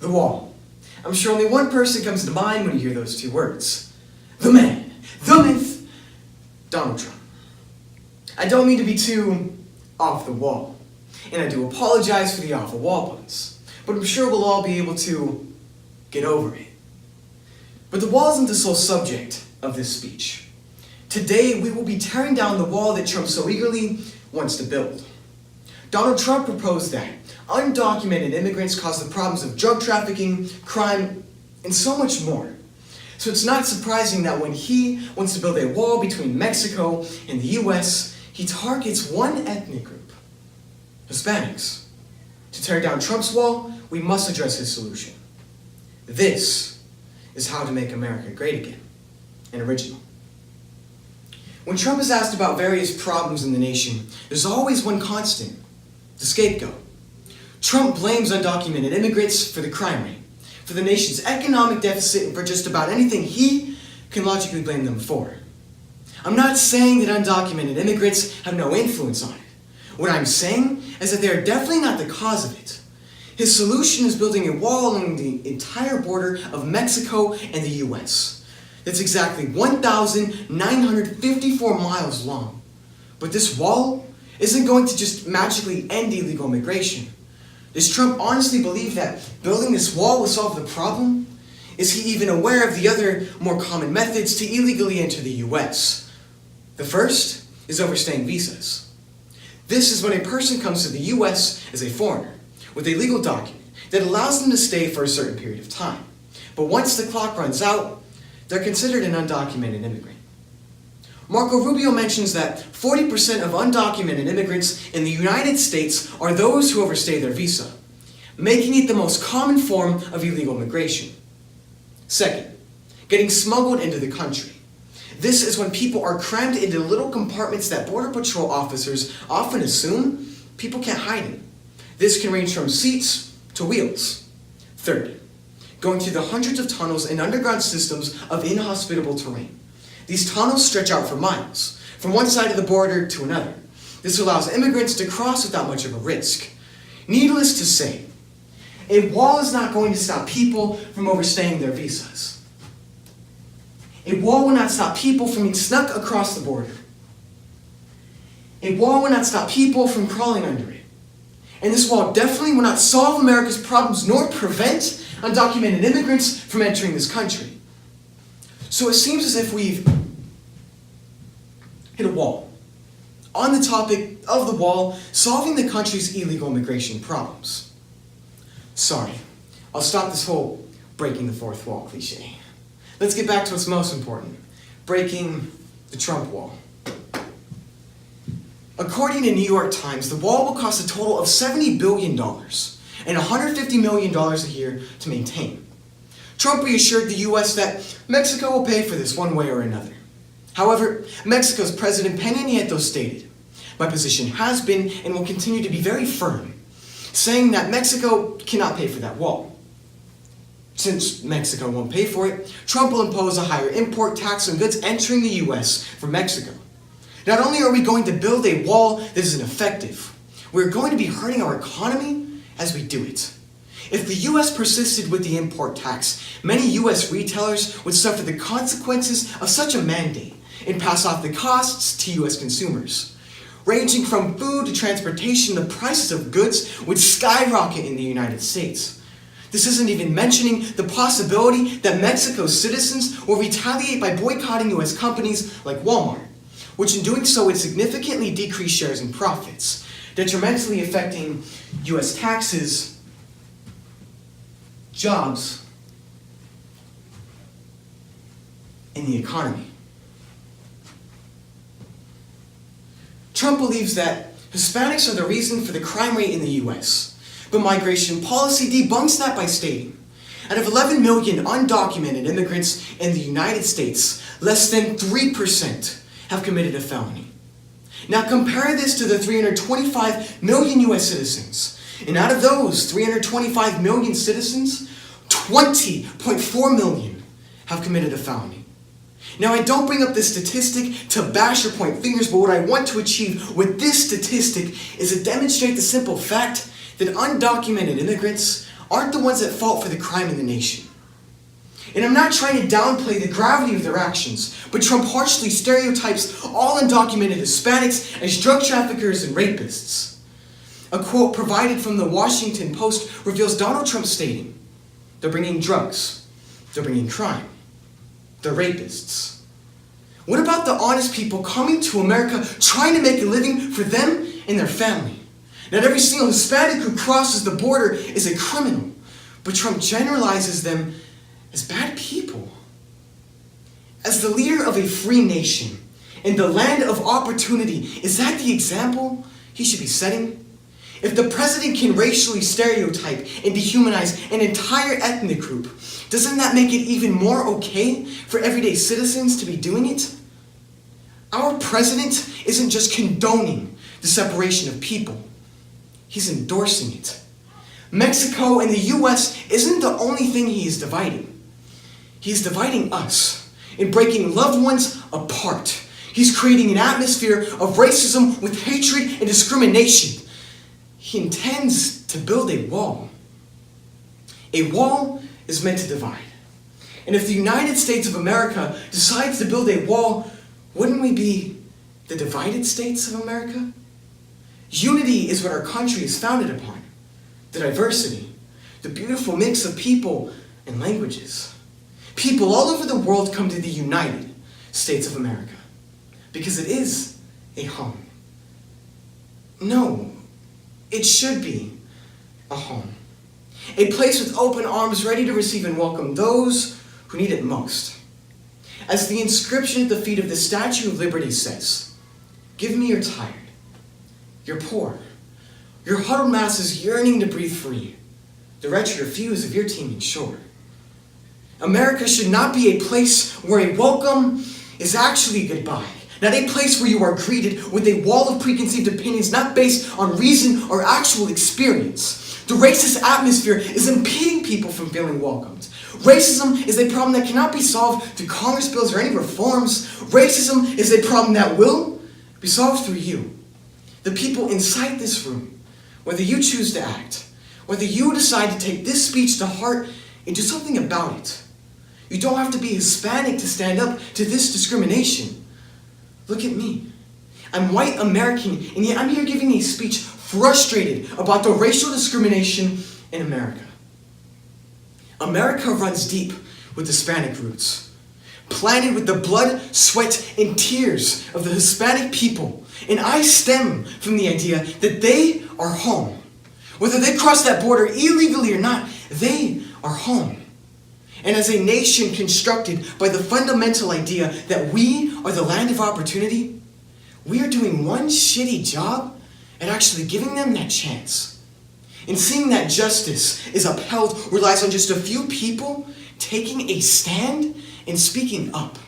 The wall. I'm sure only one person comes to mind when you hear those two words. The man, the myth, Donald Trump. I don't mean to be too off the wall, and I do apologize for the off the wall puns, but I'm sure we'll all be able to get over it. But the wall isn't the sole subject of this speech. Today, we will be tearing down the wall that Trump so eagerly wants to build. Donald Trump proposed that undocumented immigrants cause the problems of drug trafficking, crime, and so much more. So it's not surprising that when he wants to build a wall between Mexico and the US, he targets one ethnic group, Hispanics. To tear down Trump's wall, we must address his solution. This is how to make America great again, and original. When Trump is asked about various problems in the nation, there's always one constant: the scapegoat. Trump blames undocumented immigrants for the crime rate, for the nation's economic deficit, and for just about anything he can logically blame them for. I'm not saying that undocumented immigrants have no influence on it. What I'm saying is that they are definitely not the cause of it. His solution is building a wall along the entire border of Mexico and the US. That's exactly 1,954 miles long. But this wall isn't going to just magically end illegal immigration. Does Trump honestly believe that building this wall will solve the problem? Is he even aware of the other, more common methods to illegally enter the US? The first is overstaying visas. This is when a person comes to the US as a foreigner with a legal document that allows them to stay for a certain period of time. But once the clock runs out, they're considered an undocumented immigrant. Marco Rubio mentions that 40% of undocumented immigrants in the United States are those who overstay their visa, making it the most common form of illegal immigration. Second, getting smuggled into the country. This is when people are crammed into little compartments that Border Patrol officers often assume people can't hide in. This can range from seats to wheels. Third, going through the hundreds of tunnels and underground systems of inhospitable terrain. These tunnels stretch out for miles, from one side of the border to another. This allows immigrants to cross without much of a risk. Needless to say, a wall is not going to stop people from overstaying their visas. A wall will not stop people from being snuck across the border. A wall will not stop people from crawling under it. And this wall definitely will not solve America's problems nor prevent undocumented immigrants from entering this country. So it seems as if we've hit a wall. On the topic of the wall, solving the country's illegal immigration problems. Sorry, I'll stop this whole breaking the fourth wall cliche. Let's get back to what's most important: breaking the Trump wall. According to New York Times, the wall will cost a total of $70 billion and $150 million a year to maintain. Trump reassured the US that Mexico will pay for this one way or another. However, Mexico's President Peña Nieto stated, "My position has been and will continue to be very firm, saying that Mexico cannot pay for that wall. Since Mexico won't pay for it, Trump will impose a higher import tax on goods entering the US from Mexico. Not only are we going to build a wall that isn't effective, we're going to be hurting our economy as we do it. If the US persisted with the import tax, many US retailers would suffer the consequences of such a mandate and pass off the costs to US consumers. Ranging from food to transportation, the prices of goods would skyrocket in the United States. This isn't even mentioning the possibility that Mexico's citizens will retaliate by boycotting US companies like Walmart, which in doing so would significantly decrease shares and profits, detrimentally affecting US taxes, jobs, and the economy. Trump believes that Hispanics are the reason for the crime rate in the US, but migration policy debunks that by stating, out of 11 million undocumented immigrants in the United States, less than 3% have committed a felony. Now compare this to the 325 million US citizens. And out of those 325 million citizens, 20.4 million have committed a felony. Now I don't bring up this statistic to bash or point fingers, but what I want to achieve with this statistic is to demonstrate the simple fact that undocumented immigrants aren't the ones at fault for the crime in the nation. And I'm not trying to downplay the gravity of their actions, but Trump harshly stereotypes all undocumented Hispanics as drug traffickers and rapists. A quote provided from the Washington Post reveals Donald Trump stating, "They're bringing drugs, they're bringing crime, they're rapists." What about the honest people coming to America trying to make a living for them and their family? Not every single Hispanic who crosses the border is a criminal, but Trump generalizes them as bad people. As the leader of a free nation in the land of opportunity, is that the example he should be setting? If the president can racially stereotype and dehumanize an entire ethnic group, doesn't that make it even more okay for everyday citizens to be doing it? Our president isn't just condoning the separation of people, he's endorsing it. Mexico and the US isn't the only thing he is dividing. He's dividing us and breaking loved ones apart. He's creating an atmosphere of racism with hatred and discrimination. He intends to build a wall. A wall is meant to divide. And if the United States of America decides to build a wall, wouldn't we be the divided states of America? Unity is what our country is founded upon. The diversity, the beautiful mix of people and languages. People all over the world come to the United States of America because it is a home. No, it should be a home. A place with open arms ready to receive and welcome those who need it most. As the inscription at the feet of the Statue of Liberty says, "Give me your tired, your poor, your huddled masses yearning to breathe free, the wretched refuse of your teeming shore." America should not be a place where a welcome is actually a goodbye. Not a place where you are greeted with a wall of preconceived opinions not based on reason or actual experience. The racist atmosphere is impeding people from feeling welcomed. Racism is a problem that cannot be solved through Congress bills or any reforms. Racism is a problem that will be solved through you. The people inside this room, whether you choose to act, whether you decide to take this speech to heart and do something about it. You don't have to be Hispanic to stand up to this discrimination. Look at me. I'm white American, and yet I'm here giving a speech frustrated about the racial discrimination in America. America runs deep with Hispanic roots, planted with the blood, sweat, and tears of the Hispanic people. And I stem from the idea that they are home. Whether they cross that border illegally or not, they are home. And as a nation constructed by the fundamental idea that we are the land of opportunity, we are doing one shitty job at actually giving them that chance. And seeing that justice is upheld relies on just a few people taking a stand and speaking up.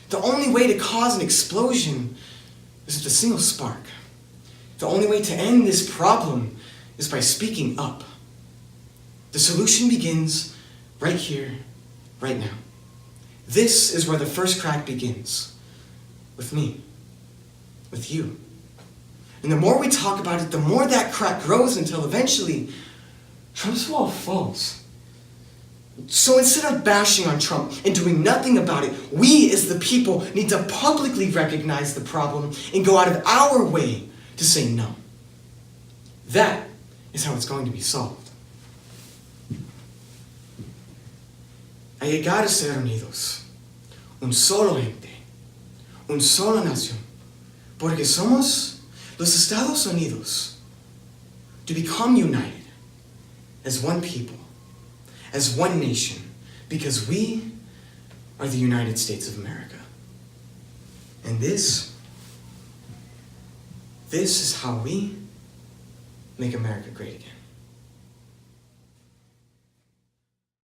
The only way to cause an explosion is with a single spark. The only way to end this problem is by speaking up. The solution begins right here, right now. This is where the first crack begins. With me. With you. And the more we talk about it, the more that crack grows until eventually Trump's wall falls. So instead of bashing on Trump and doing nothing about it, we as the people need to publicly recognize the problem and go out of our way to say no. That is how it's going to be solved. Ha llegado a ser unidos, un solo gente, un solo nación, porque somos los Estados Unidos, to become united as one people, as one nation, because we are the United States of America. And this is how we make America great again.